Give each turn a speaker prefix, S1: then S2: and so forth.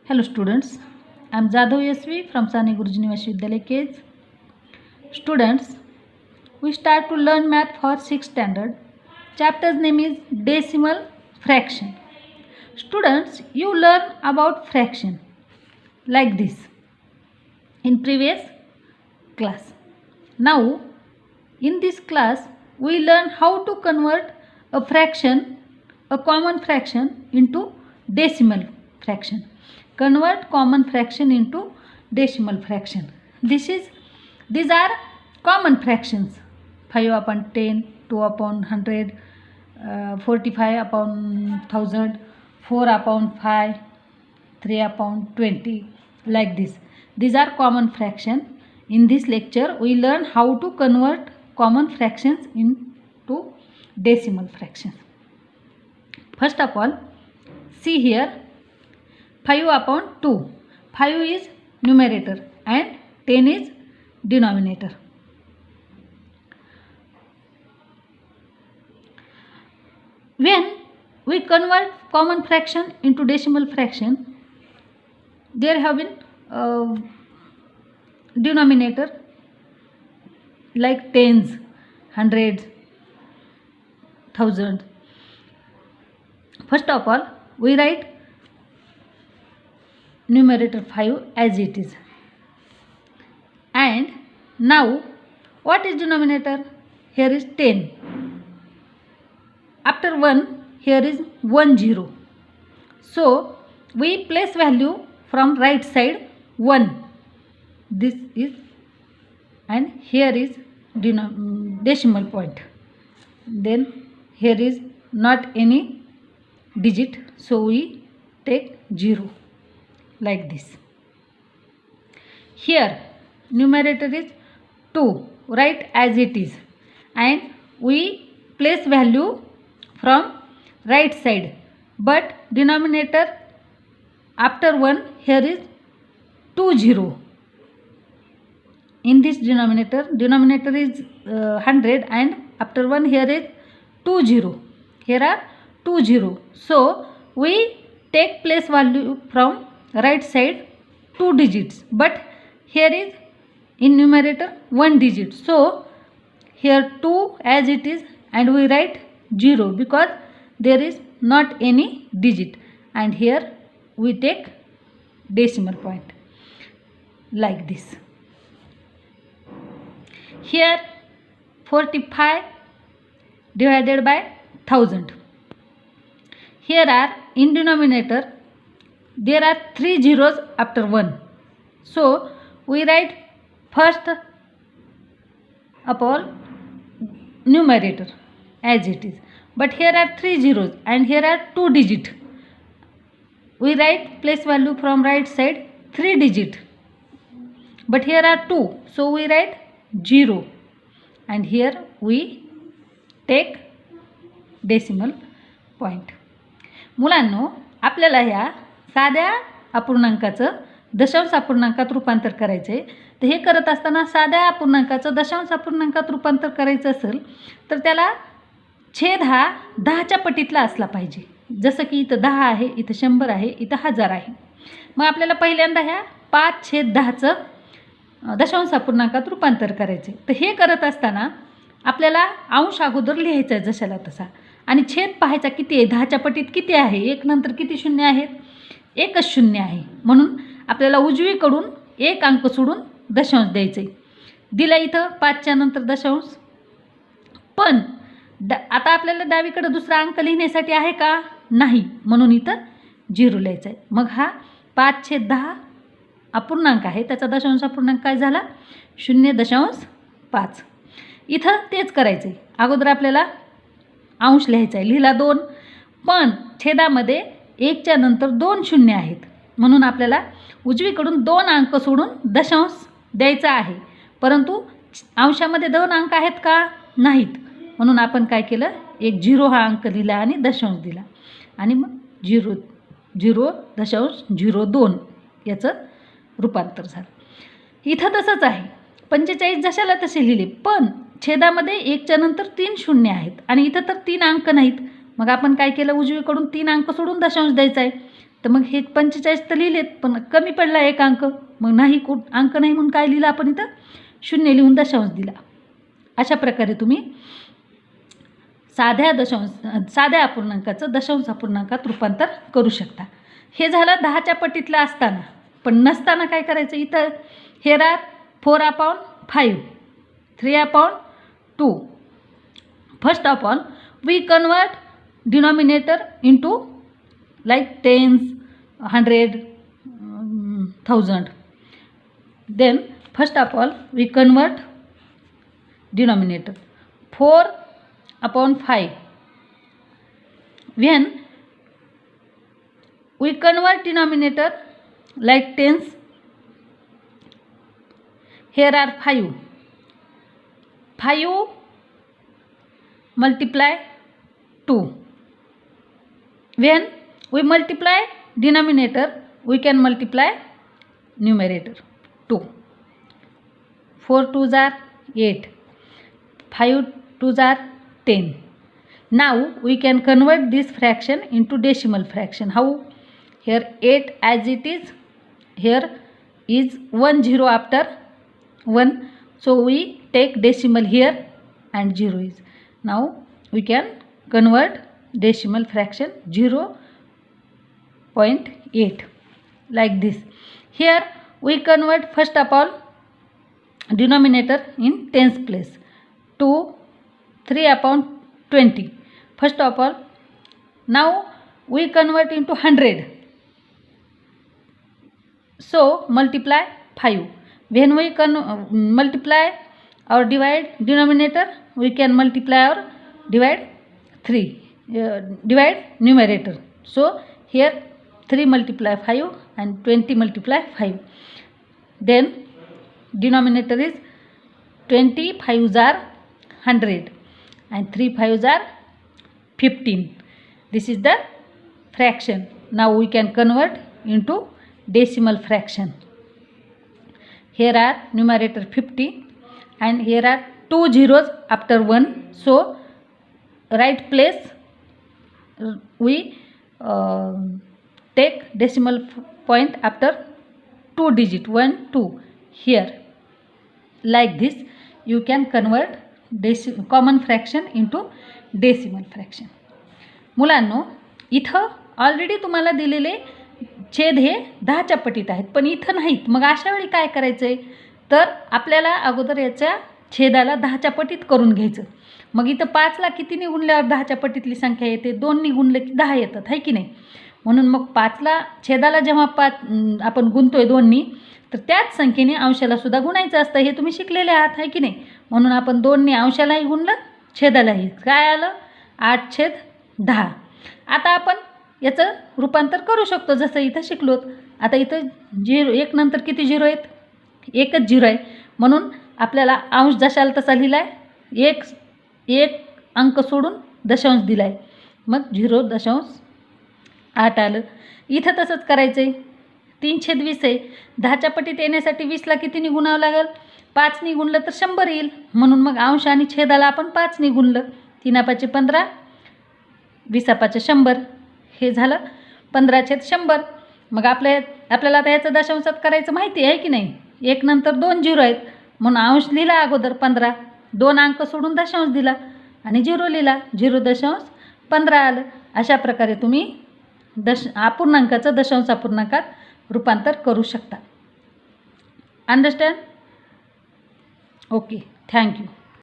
S1: Hello students, I am Jadhav Yasvi from Sani Guruji Nivash Vidyalaya Case. Students, we start to learn math for 6th standard. Chapter's name is Decimal Fraction. Students, you learn about fraction like this in previous class. Now, in this class, we learn how to convert a fraction, a common fraction into decimal fraction. Convert common fraction into decimal fraction. These are common fractions. 5 upon 10, 2 upon 100, 45 upon 1000, 4 upon 5, 3 upon 20, like this. These are common fractions. In this lecture, we learn how to convert common fractions into decimal fractions. First of all, see here 5 upon 2. 5 is numerator and 10 is denominator. When we convert common fraction into decimal fraction, there have been denominator like tens, hundreds, thousands. First of all, we write numerator 5 as it is. And now, what is denominator? Here is 10. After 1, here is 1 0. So, we place value from right side 1. This is, and here is decimal point. Then here is not any digit, so we take 0 like this. Here numerator is 2, write as it is, and we place value from right side, but denominator after 1 here is 2 0. In this denominator is 100, and after 1 here is 2 0. Here are 2 0. So we take place value from right side 2 digits, but here is in numerator 1 digit. So here 2 as it is, and we write 0 because there is not any digit, and here we take decimal point like this. Here 45 divided by 1000. Here are in denominator there are 3 zeros after 1. So we write first upon numerator as it is. But here are 3 zeros and here are 2 digit. We write place value from right side 3 digit. But here are 2. So we write 0. And here we take decimal point. मुलांनो, आपल्याला ह्या साध्या अपूर्णांकाचं दशांश अपूर्णांकात रूपांतर करायचं आहे. तर हे करत असताना साध्या अपूर्णांकाचं दशांश अपूर्णांकात रूपांतर करायचं असेल तर त्याला छेद हा 10च्या पटीतला असला पाहिजे. जसं की इथं 10 आहे, इथं 100 आहे, इथं 1000 आहे. मग आपल्याला पहिल्यांदा ह्या 5/10चं दशांश अपूर्णांकात रूपांतर करायचे. तर हे करत असताना आपल्याला अंश अगोदर लिहायचा आहे जशाला तसा, आणि छेद पाहायचा किती आहे, 10च्या पटीत किती आहे, 1 नंतर किती शून्य आहेत, एकच शून्य आहे. म्हणून आपल्याला उजवीकडून एक अंक सोडून दशांश द्यायचे. दिला इथं 5च्या नंतर दशांश, पण आता आपल्याला डावीकडे दुसरा अंक लिहिण्यासाठी आहे का, नाही, म्हणून इथं 0 लिहायचं आहे. मग हा 5/10 अपूर्णांक आहे, त्याचा दशांश अपूर्णांक काय झाला, 0.5. इथं तेच करायचं आहे. अगोदर आपल्याला अंश लिहायचा आहे, लिहिला 2, पण छेदामध्ये 1च्या नंतर 2 शून्य आहेत, म्हणून आपल्याला उजवीकडून 2 अंक सोडून दशांश द्यायचा आहे. परंतु अंशामध्ये 2 अंक आहेत का, नाहीत, म्हणून आपण काय केलं, एक 0 हा अंक लिहिला आणि दशांश दिला, आणि मग 0.02 याचं रूपांतर झालं. इथं तसंच आहे, 45 जशाला तसे लिहिले, पण छेदामध्ये 1च्या नंतर 3 शून्य आहेत आणि इथं तर 3 अंक नाहीत. मग आपण काय केलं, उजवीकडून 3 अंक सोडून दशांश द्यायचा आहे. तर मग हे 45 तर लिहिलेत, पण कमी पडला एक अंक, मग नाही अंक नाही म्हणून काय लिहिलं आपण इथं, 0 लिहून दशांश दिला. अशा प्रकारे तुम्ही साध्या अपूर्णांकाचं दशांश अपूर्णांकात रूपांतर करू शकता. हे झालं 10च्या पटीतलं असताना. पण नसताना काय करायचं, इथं here are 4/5, 3/2. First of all we convert denominator into like tens, 100, 1000. Then first of all we convert denominator 4/5. When we convert denominator like tens, here are 5 multiply 2. When we multiply denominator, we can multiply numerator 2. 4 2s are 8, 5 2s are 10. Now we can convert this fraction into decimal fraction. How? Here 8 as it is, here is 1 0 after 1, so we take decimal here and 0 is. Now we can convert decimal fraction 0.8 like this. Here we convert first of all denominator in tens place, 2 3/20. First of all now we convert into 100, so multiply 5. When we multiply or divide denominator, we can multiply or divide 3, divide numerator. So here 3 multiply 5 and 20 multiply 5. Then denominator is 20 5s are 100 and 3 5s are 15. This is the fraction. Now we can convert into decimal fraction. Here are numerator 50 and here are 2 zeros after 1. So right place we take decimal point after 2 digit, 1 2. Here like this you can convert common fraction into decimal fraction. मुलांनो, इथं already तुम्हाला दिलेले छेद हे 10च्या पटीत आहेत, पण इथं नाहीत. मग अशा वेळी काय करायचं आहे, तर आपल्याला अगोदर याच्या छेदाला 10च्या पटीत करून घ्यायचं. मग इथं 5ला कितीने गुणल्यावर 10च्या पटीतली संख्या येते, 2नी गुणलं की 10 येतात, आहे की नाही. म्हणून मग 5ला छेदाला जेव्हा 5 आपण गुणतोय 2नी, तर त्याच संख्येने अंशाला सुद्धा गुणायचं असतं. हे तुम्ही शिकलेले आहात, आहे की नाही. म्हणून आपण 2नी अंशालाही गुणलं, छेदालाही. काय आलं, 8/10. आता आपण याचं रूपांतर करू शकतो जसं इथं शिकलोत. आता इथं 1 नंतर किती 0 आहेत, एकच 0 आहे. म्हणून आपल्याला अंश जशाला तसा लिहिला आहे, एक अंक सोडून दशांश दिला आहे, मग 0.8 आलं. इथं तसंच करायचं आहे. 3/20 आहे. 10च्या पटीत येण्यासाठी 20ला कितीने गुणावं लागेल, 5नी गुणलं तर 100 येईल. म्हणून मग अंश आणि छेदाला आपण 5नी गुणलं. 3×5 = 15, 20×5 = 100. हे झालं 15/100. मग आपल्याला आता याचं दशांशात करायचं माहिती आहे की नाही. 1 नंतर 2 0 आहेत, म्हणून अंश लिहिला अगोदर 15, 2 अंक सोडून दशांश दिला आणि 0 लिहिला, 0.15 आलं. अशा प्रकारे तुम्ही अपूर्णांकाचं दशांश अपूर्णांकात रूपांतर करू शकता. अंडरस्टँड? Okay, thank you.